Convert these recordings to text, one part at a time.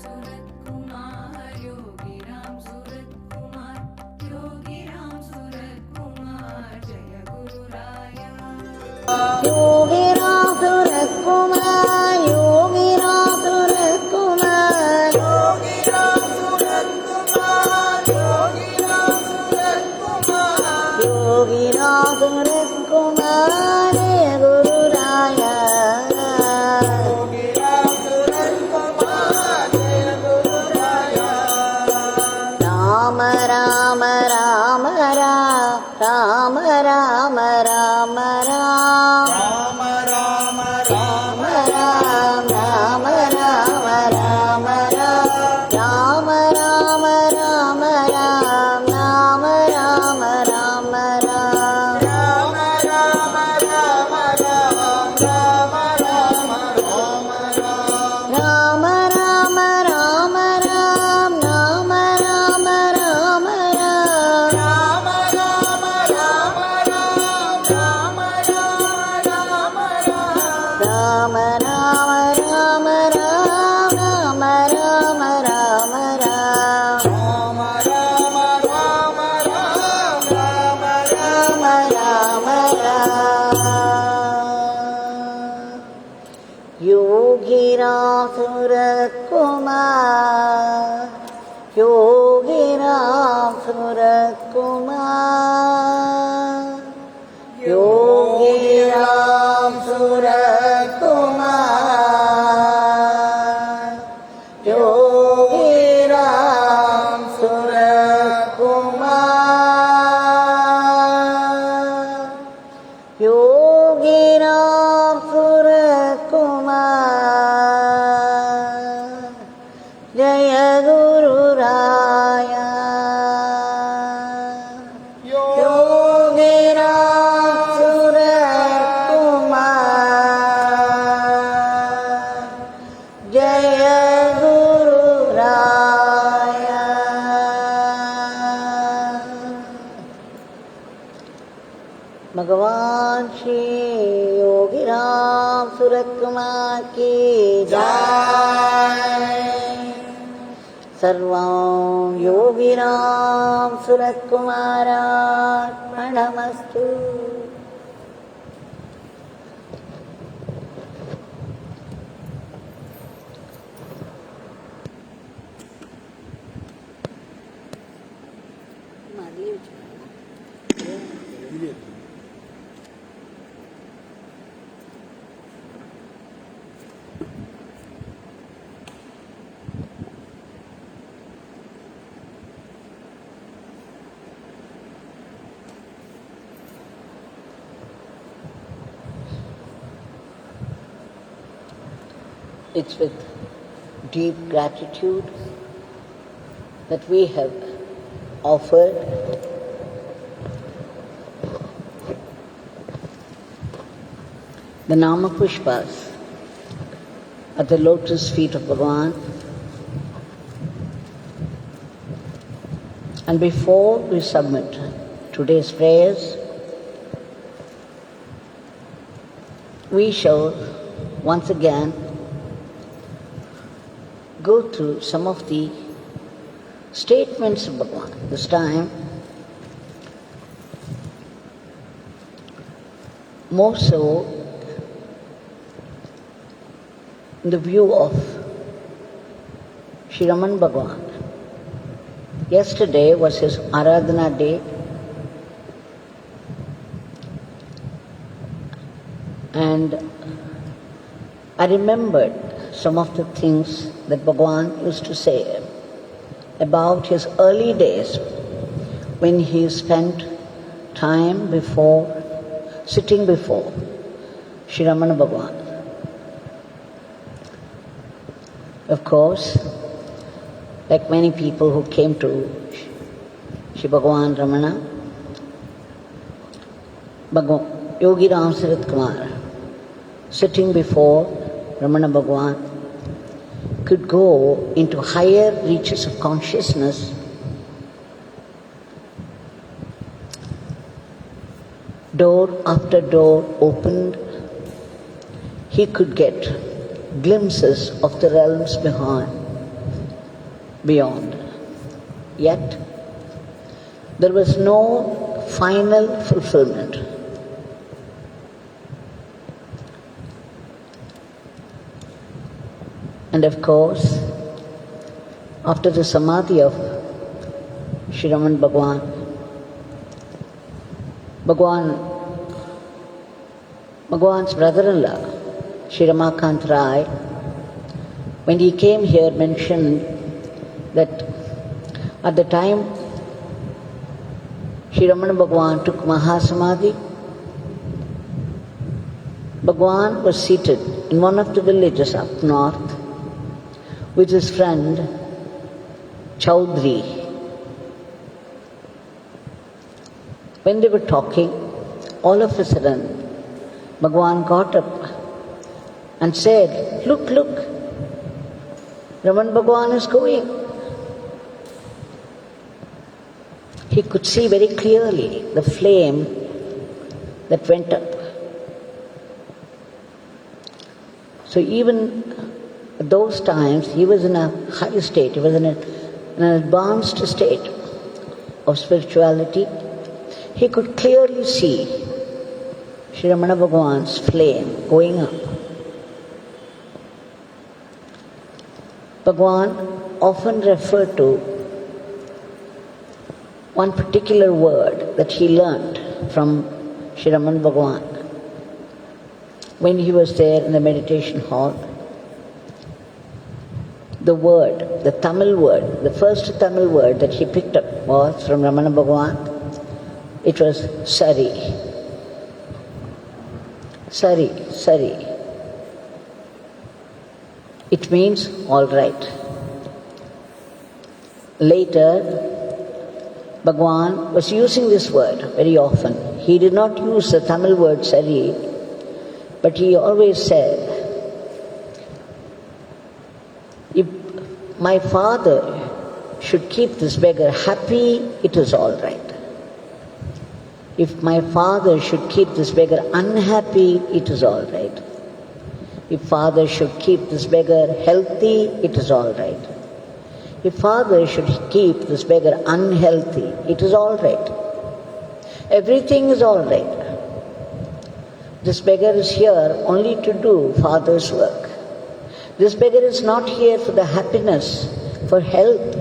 Ramsuratkumar, Yogi Ramsuratkumar, Yogi Ramsuratkumar, Jaya Guru Raya. Yogi Ramsuratkumar, Yogi Ramsuratkumar, Yogi Ramsuratkumar, Yogi Ramsuratkumar, Yogi Ramsuratkumar, Jaya Guru Raya. Yogi Ramsuratkumar, Jaya Guru Raya. Rama Rama Rama Rama Rama Rama Rama Rama Rama Rama Rama Rama Rama Rama Rama Rama Rama Rama Rama Yogi Ramsuratkumar, Yogi Ramsuratkumar, Yogi Ramsuratkumar, Yogi Ramsuratkumar, Yogi Ramsuratkumar, Jaya Guru Raya. Yogi Ramsuratkumar, Jaya Guru Raya. Bhagwan Shri Yogi Ramsuratkumar ki jai. Sarvam Yogi Ramsuratkumar Arpanamastu. It's with deep gratitude that we have offered the Nama Pushpas at the lotus feet of Bhagwan. And before we submit today's prayers, we shall once again go through some of the statements of Bhagwan. This time, more so in the view of Sri Raman Bhagwan. Yesterday was his Aradhana day, and I remembered some of the things that Bhagwan used to say about his early days when he spent time sitting before Sri Ramana Bhagwan. Of course, like many people who came to Sri Bhagwan Ramana, Yogi Ramsuratkumar, sitting before Ramana Bhagwan, could go into higher reaches of consciousness door after door opened. He could get glimpses of the realms behind, beyond. Yet, there was no final fulfillment. And of course, after the samadhi of Sri Raman Bhagwan's brother-in-law, Sri Ramakant Rai, when he came here, mentioned that at the time Sri Ramana Bhagwan took Mahasamadhi, Bhagwan was seated in one of the villages up north with his friend Chaudhry. When they were talking, all of a sudden, Bhagwan got up and said, "Look, look, Raman Bhagwan is going." He could see very clearly the flame that went up. So even at those times, he was in a high state, he was in an advanced state of spirituality. He could clearly see Sri Ramana Bhagwan's flame going up. Bhagwan often referred to one particular word that he learnt from Sri Raman Bhagwan when he was there in the meditation hall. The word, the Tamil word, the first Tamil word that he picked up was from Ramana Bhagwan. It was Sari. Sari, Sari. It means all right. Later, Bhagwan was using this word very often. He did not use the Tamil word Sari, but he always said, "If my father should keep this beggar happy, it is all right. If my father should keep this beggar unhappy, it is all right. If father should keep this beggar healthy, it is all right. If father should keep this beggar unhealthy, it is all right. Everything is all right. This beggar is here only to do father's work. This beggar is not here for the happiness, for health.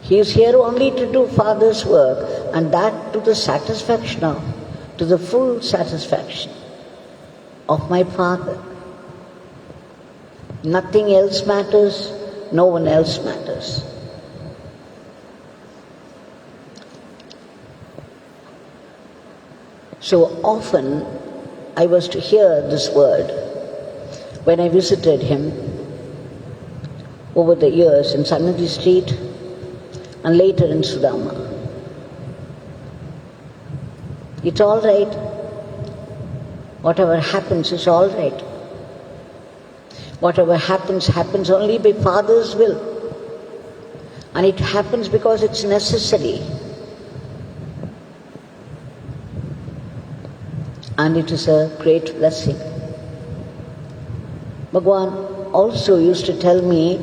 He is here only to do father's work, and that to the satisfaction of, to the full satisfaction of my father. Nothing else matters, no one else matters." So often I was to hear this word when I visited him over the years in Sannadi Street and later in Sudama. It's all right. Whatever happens is all right. Whatever happens, happens only by Father's will. And it happens because it's necessary. And it is a great blessing. Bhagwan also used to tell me,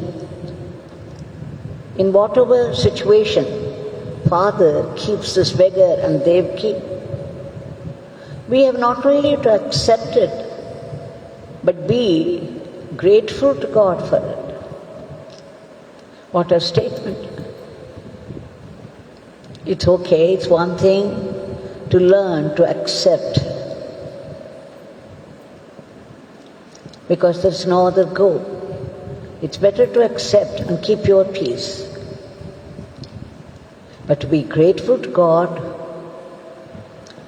in whatever situation Father keeps this beggar and Devaki, we have not only to accept it, but be grateful to God for it. What a statement. It's okay, it's one thing to learn to accept, because there's no other goal. It's better to accept and keep your peace. But to be grateful to God,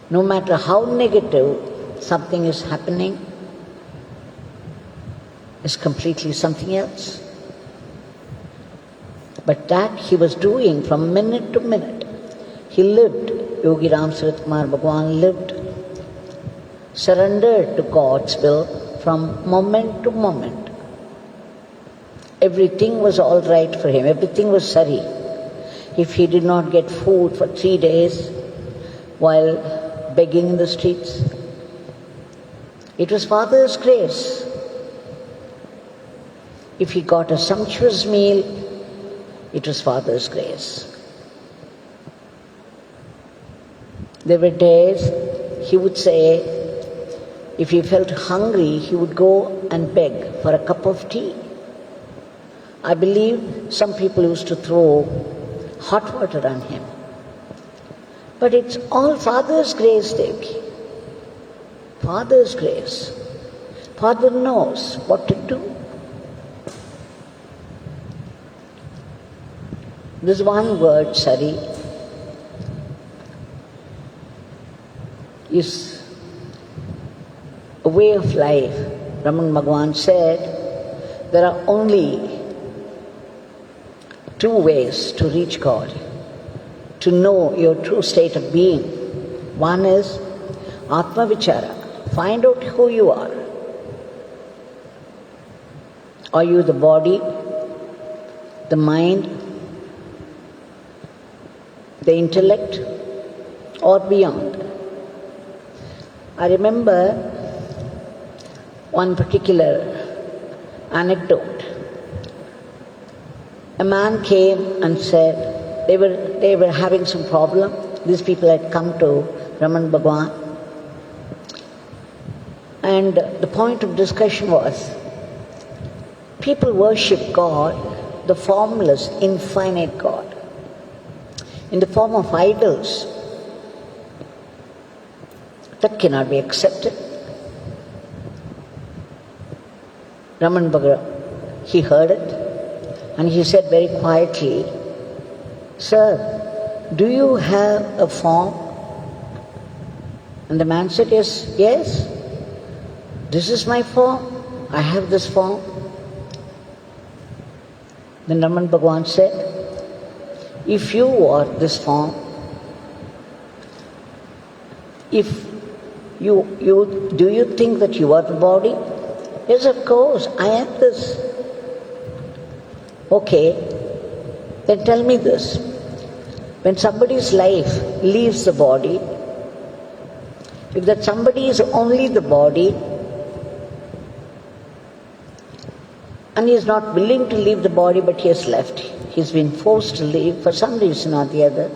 no matter how negative something is happening, is completely something else. But that he was doing from minute to minute. He lived, Yogi Ramsuratkumar Bhagwan lived, surrendered to God's will from moment to moment. Everything was all right for him, everything was sari. If he did not get food for 3 days while begging in the streets, it was Father's grace. If he got a sumptuous meal, it was Father's grace. There were days he would say, if he felt hungry, he would go and beg for a cup of tea. I believe some people used to throw hot water on him. But it's all Father's grace, Devaki. Father's grace. Father knows what to do. This one word, Sari, is a way of life. Raman Bhagwan said, there are only two ways to reach God, to know your true state of being. One is Atma Vichara. Find out who you are. Are you the body, the mind, the intellect, or beyond? I remember one particular anecdote. A man came and said they were having some problem. These people had come to Raman Bhagwan. And the point of discussion was, people worship God, the formless, infinite God, in the form of idols. That cannot be accepted. Raman Bhagwan, he heard it and he said very quietly, "Sir, do you have a form?" And the man said, Yes, this is my form. I have this form." Then Raman Bhagwan said, "If you are this form, do you think that you are the body?" "Yes, of course, I am this." "Okay, then tell me this. When somebody's life leaves the body, if that somebody is only the body, and he is not willing to leave the body but he has left, he's been forced to leave for some reason or the other,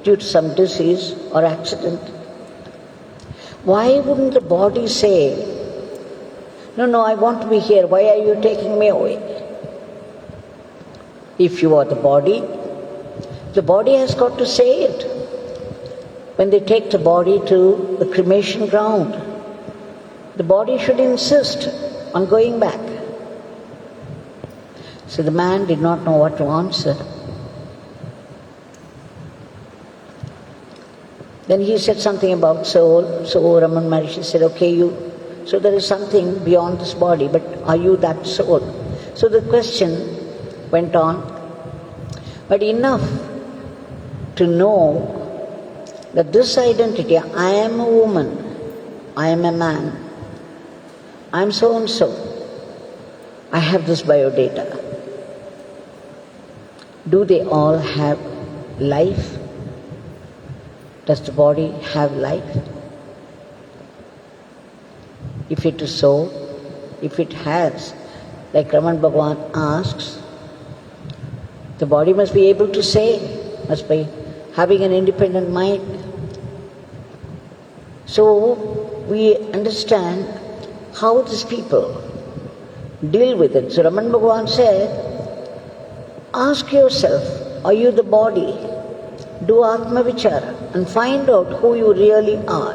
due to some disease or accident, why wouldn't the body say, No, I want to be here, why are you taking me away?" If you are the body has got to say it. When they take the body to the cremation ground, the body should insist on going back. So the man did not know what to answer. Then he said something about soul. So Raman Maharishi said, "Okay, so there is something beyond this body, but are you that soul?" So the question went on, but enough to know that this identity, I am a woman, I am a man, I am so and so, I have this biodata. Do they all have life? Does the body have life? If it is so, if it has, like Raman Bhagwan asks, the body must be able to say, must be having an independent mind. So we understand how these people deal with it. So Raman Bhagwan said, ask yourself, are you the body? Do Atma Vichara and find out who you really are.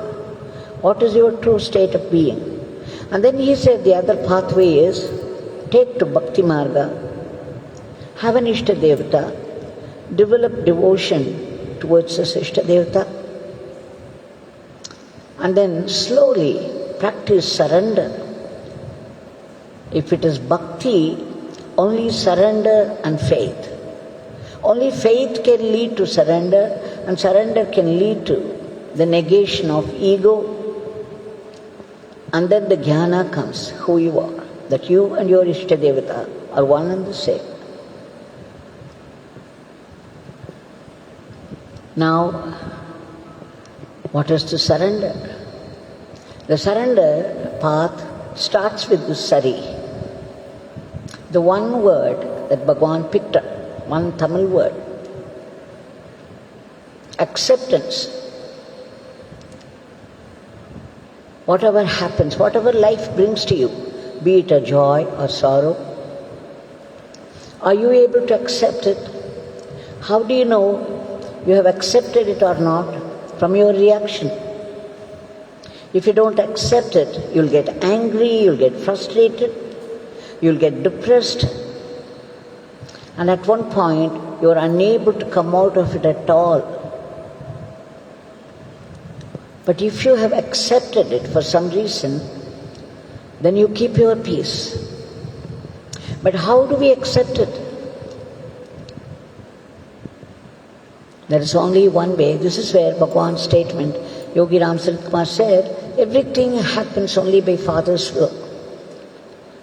What is your true state of being? And then he said the other pathway is, take to Bhakti Marga, have an Ishta Devata, develop devotion towards this Ishta Devata, and then slowly practice surrender. If it is Bhakti, only surrender and faith. Only faith can lead to surrender, and surrender can lead to the negation of ego, and then the jnana comes, who you are, that you and your Ishta Devata are one and the same. Now, what is to surrender? The surrender path starts with the sari. the one word that Bhagwan picked up, one Tamil word, acceptance. Whatever happens, whatever life brings to you, be it a joy or sorrow, are you able to accept it? How do you know you have accepted it or not? From your reaction. If you don't accept it, you'll get angry, you'll get frustrated, you'll get depressed, and at one point you're unable to come out of it at all. But if you have accepted it for some reason, then you keep your peace. But how do we accept it? There is only one way. This is where Bhagwan's statement, Yogi Ramsuratkumar said, everything happens only by Father's will.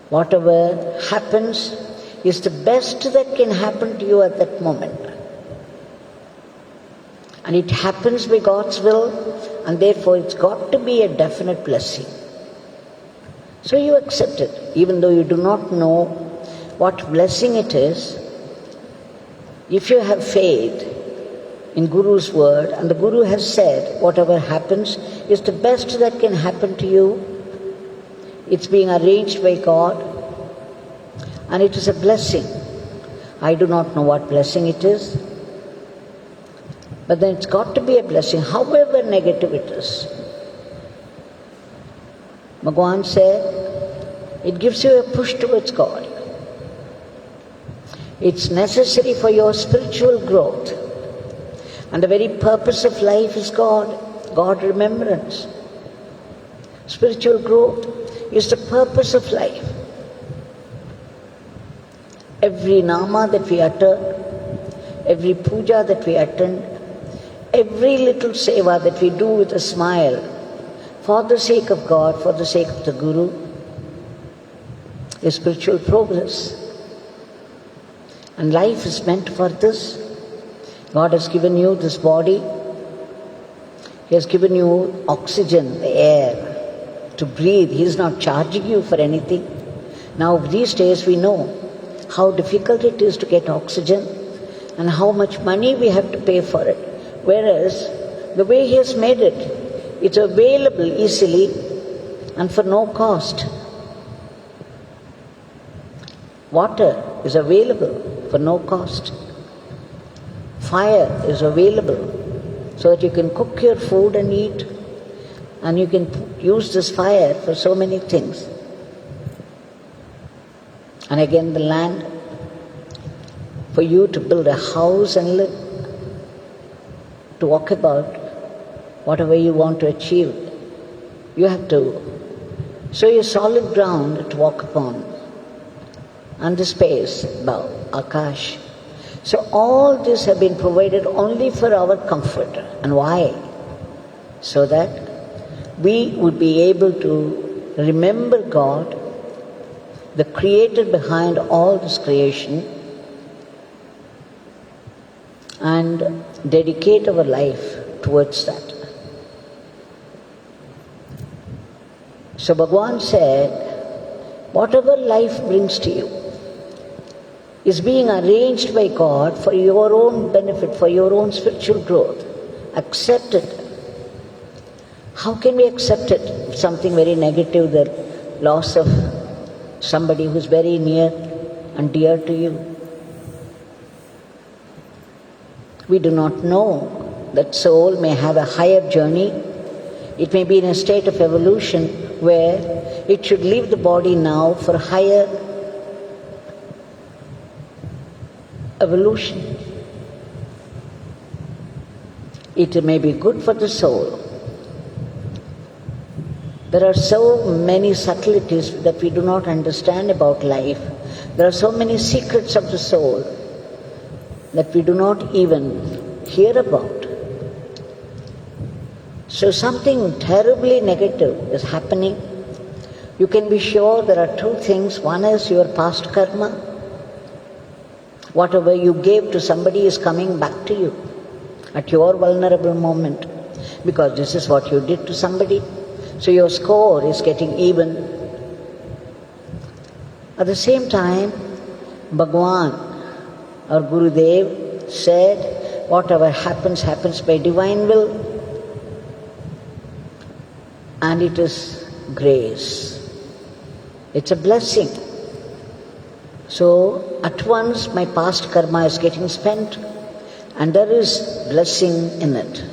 Whatever happens is the best that can happen to you at that moment. And it happens by God's will, and therefore it's got to be a definite blessing. So you accept it, even though you do not know what blessing it is. If you have faith in Guru's word, and the Guru has said whatever happens is the best that can happen to you, it's being arranged by God, and it is a blessing. I do not know what blessing it is, but then it's got to be a blessing, however negative it is. Bhagwan said, it gives you a push towards God. It's necessary for your spiritual growth. And the very purpose of life is God remembrance. Spiritual growth is the purpose of life. Every nama that we utter, every puja that we attend, every little seva that we do with a smile, for the sake of God, for the sake of the Guru, is spiritual progress. And life is meant for this. God has given you this body. He has given you oxygen, the air, to breathe. He is not charging you for anything. Now these days we know how difficult it is to get oxygen and how much money we have to pay for it. Whereas the way He has made it, it's available easily and for no cost. Water is available for no cost. Fire is available so that you can cook your food and eat, and you can use this fire for so many things. And again, the land for you to build a house and live, to walk about, whatever you want to achieve, you have to show you solid ground to walk upon, and the space above, Akash. So all this have been provided only for our comfort. And why? So that we would be able to remember God, the creator behind all this creation, and dedicate our life towards that. So Bhagwan said, whatever life brings to you is being arranged by God for your own benefit, for your own spiritual growth. Accept it. How can we accept it? Something very negative, the loss of somebody who is very near and dear to you. We do not know that soul may have a higher journey. It may be in a state of evolution where it should leave the body now for higher evolution. It may be good for the soul. There are so many subtleties that we do not understand about life. There are so many secrets of the soul that we do not even hear about. So something terribly negative is happening. You can be sure there are two things. One is your past karma. Whatever you gave to somebody is coming back to you at your vulnerable moment, because this is what you did to somebody. So your score is getting even. At the same time, Bhagwan, our Gurudev, said, whatever happens, happens by divine will, and it is grace. It's a blessing. So, at once my past karma is getting spent, and there is blessing in it.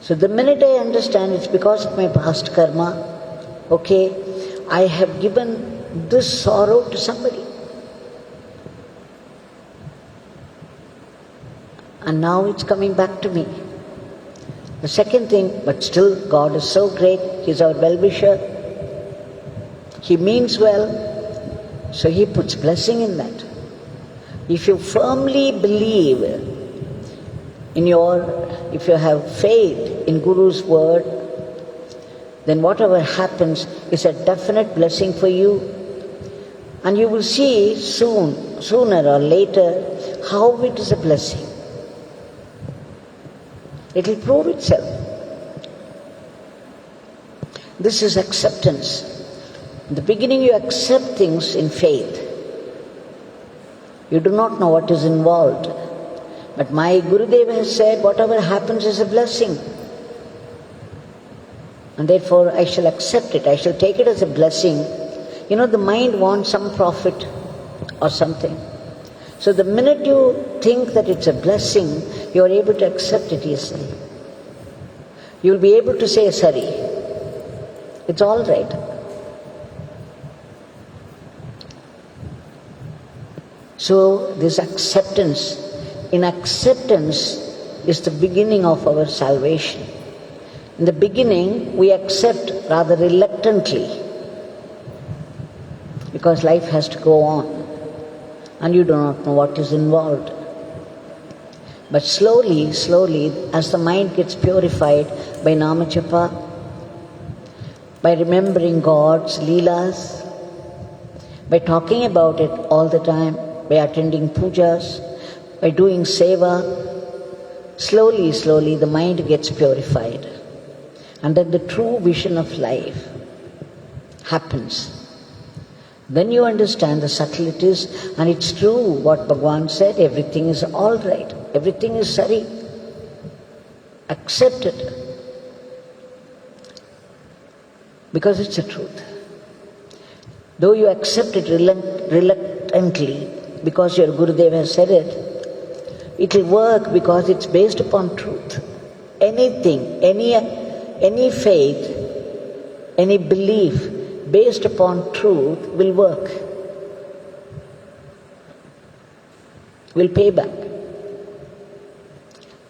So the minute I understand it's because of my past karma, okay, I have given this sorrow to somebody. And now it's coming back to me. The second thing, but still God is so great, He's our well-wisher. He means well, so He puts blessing in that. If you firmly believe if you have faith in Guru's word, then whatever happens is a definite blessing for you. And you will see sooner or later, how it is a blessing. It will prove itself. This is acceptance. In the beginning you accept things in faith. You do not know what is involved. But my Gurudev has said, whatever happens is a blessing. And therefore I shall accept it. I shall take it as a blessing. You know, the mind wants some profit or something. So the minute you think that it's a blessing, you are able to accept it easily. You will be able to say sorry. It's all right. So this acceptance, in acceptance is the beginning of our salvation. In the beginning, we accept rather reluctantly because life has to go on and you do not know what is involved. But slowly, as the mind gets purified by Nama Japa, by remembering God's Leelas, by talking about it all the time, by attending pujas, by doing seva, slowly the mind gets purified. And then the true vision of life happens. Then you understand the subtleties, and it's true what Bhagwan said, everything is all right, everything is sari. Accept it. Because it's the truth. Though you accept it reluctantly, because your Gurudev has said it, it will work because it's based upon truth. Anything, any faith, any belief based upon truth will work, will pay back.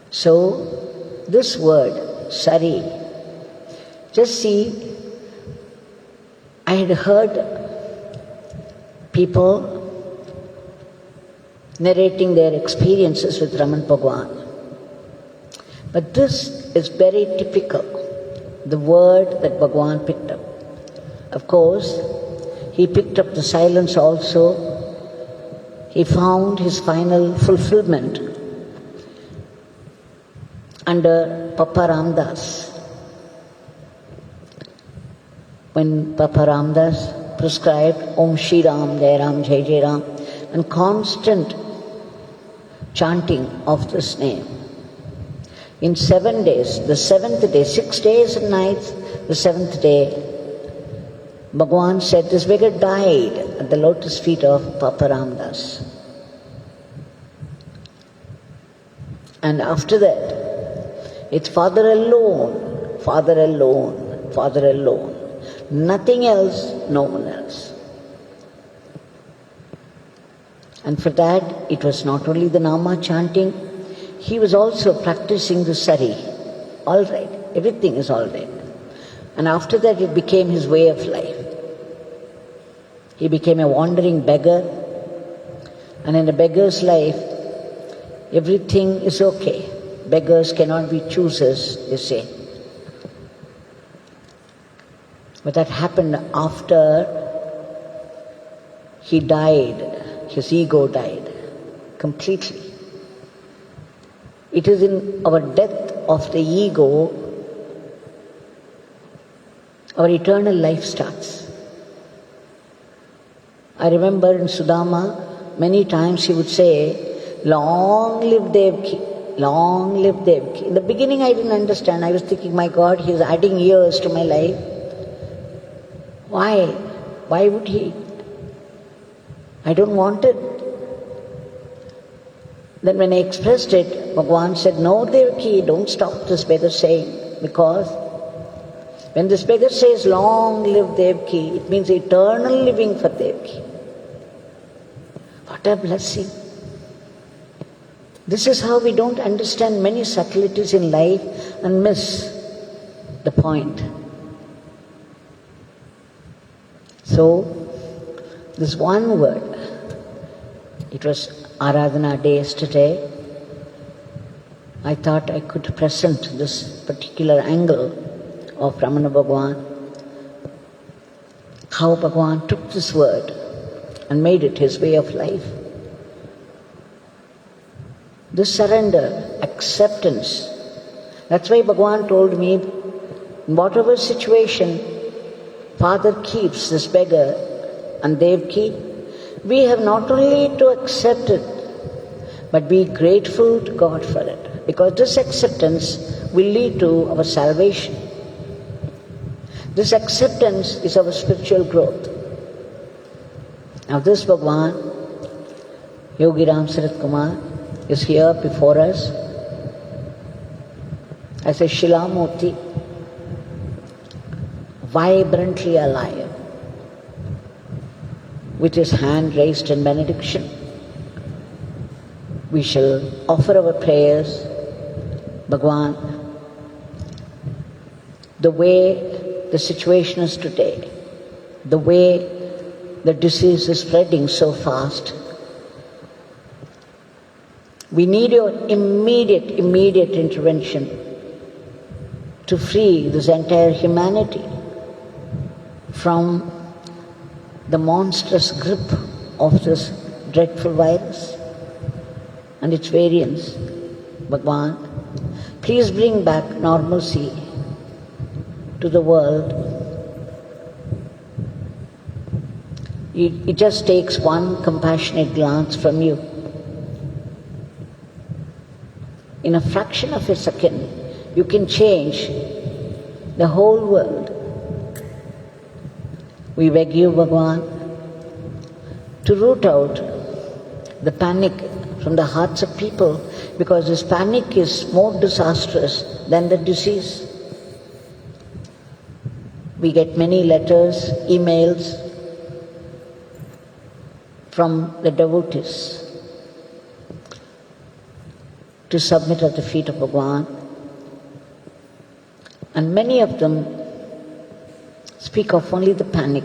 So, this word, sari, just see, I had heard people narrating their experiences with Raman Bhagwan. But this is very typical, the word that Bhagwan picked up. Of course, he picked up the silence also. He found his final fulfillment under Papa Ramdas. When Papa Ramdas prescribed Om Shri Ram, Jai Ram, Jai Jai Ram, and constant chanting of this name. In 7 days, the 7th day, 6 days and nights, the 7th day, Bhagwan said this beggar died at the lotus feet of Papa Ramdas. And after that, it's Father alone, Father alone, Father alone. Nothing else, no one else. And for that, it was not only the Nama chanting, he was also practicing the sari. All right, everything is all right. And after that, it became his way of life. He became a wandering beggar, and in a beggar's life, everything is okay. Beggars cannot be choosers, they say. But that happened after he died. His ego died completely. It is in our death of the ego, our eternal life starts. I remember in Sudama, many times he would say, long live Devaki, long live Devaki. In the beginning I didn't understand. I was thinking, my God, he is adding years to my life. Why? Why would he? I don't want it. Then when I expressed it, Bhagwan said, no Devaki, don't stop this beggar saying, because when this beggar says, long live Devaki, it means eternal living for Devaki. What a blessing. This is how we don't understand many subtleties in life and miss the point. So, this one word, it was Aradhana Day yesterday. I thought I could present this particular angle of Ramana Bhagwan, how Bhagwan took this word and made it his way of life. This surrender, acceptance, that's why Bhagwan told me, in whatever situation Father keeps this beggar and Devaki, we have not only to accept it, but be grateful to God for it, because this acceptance will lead to our salvation. This acceptance is our spiritual growth. Now this Bhagwan, Yogi Ramsuratkumar, is here before us as a Shilamurti, vibrantly alive, with his hand raised in benediction. We shall offer our prayers. Bhagwan, the way the situation is today, the way the disease is spreading so fast, we need your immediate intervention to free this entire humanity from the monstrous grip of this dreadful virus and its variants. Bhagwan, please bring back normalcy to the world. It just takes one compassionate glance from you. In a fraction of a second, you can change the whole world. We beg you, Bhagwan, to root out the panic from the hearts of people, because this panic is more disastrous than the disease. We get many letters, emails from the devotees to submit at the feet of Bhagwan, and many of them speak of only the panic.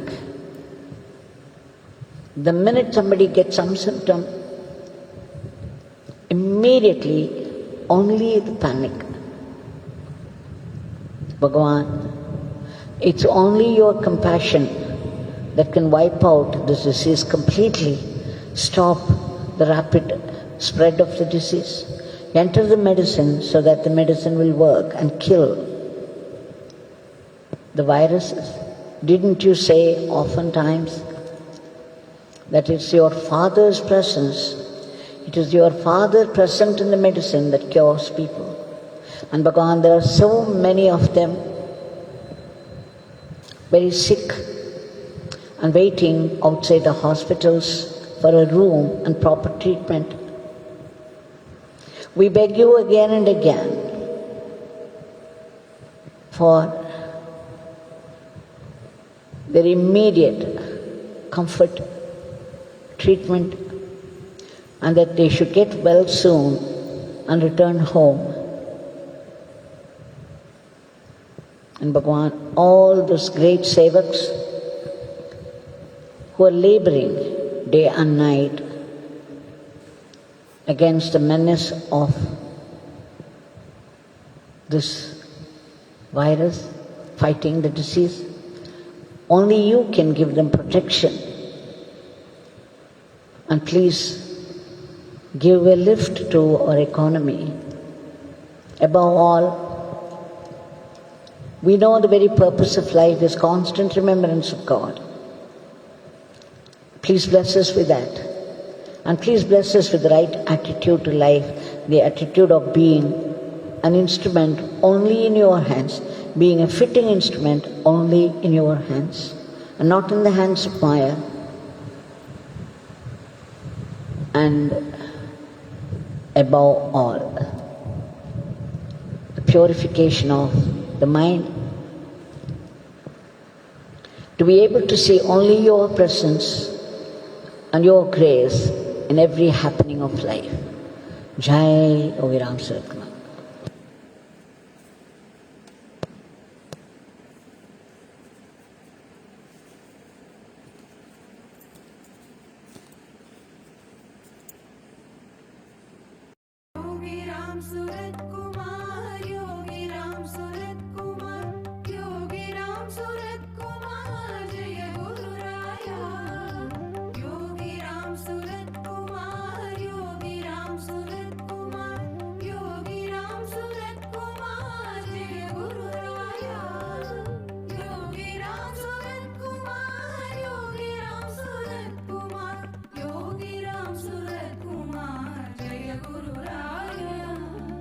The minute somebody gets some symptom, immediately only the panic. Bhagwan, it's only your compassion that can wipe out this disease completely, stop the rapid spread of the disease. Enter the medicine so that the medicine will work and kill the viruses. Didn't you say oftentimes that it's your Father's presence, it is your Father present in the medicine that cures people? And Bhagwan, there are so many of them very sick and waiting outside the hospitals for a room and proper treatment. We beg you again and again for their immediate comfort, treatment, and that they should get well soon and return home. And Bhagwan, all those great sevaks who are laboring day and night against the menace of this virus, fighting the disease, only you can give them protection. And please give a lift to our economy. Above all, we know the very purpose of life is constant remembrance of God. Please bless us with that. And please bless us with the right attitude to life, the attitude of being an instrument only in your hands, being a fitting instrument only in your hands, and not in the hands of Maya. And above all, the purification of the mind, to be able to see only your presence and your grace in every happening of life. Jai Yogi Ramsuratkumar. Yogi Ramsuratkumar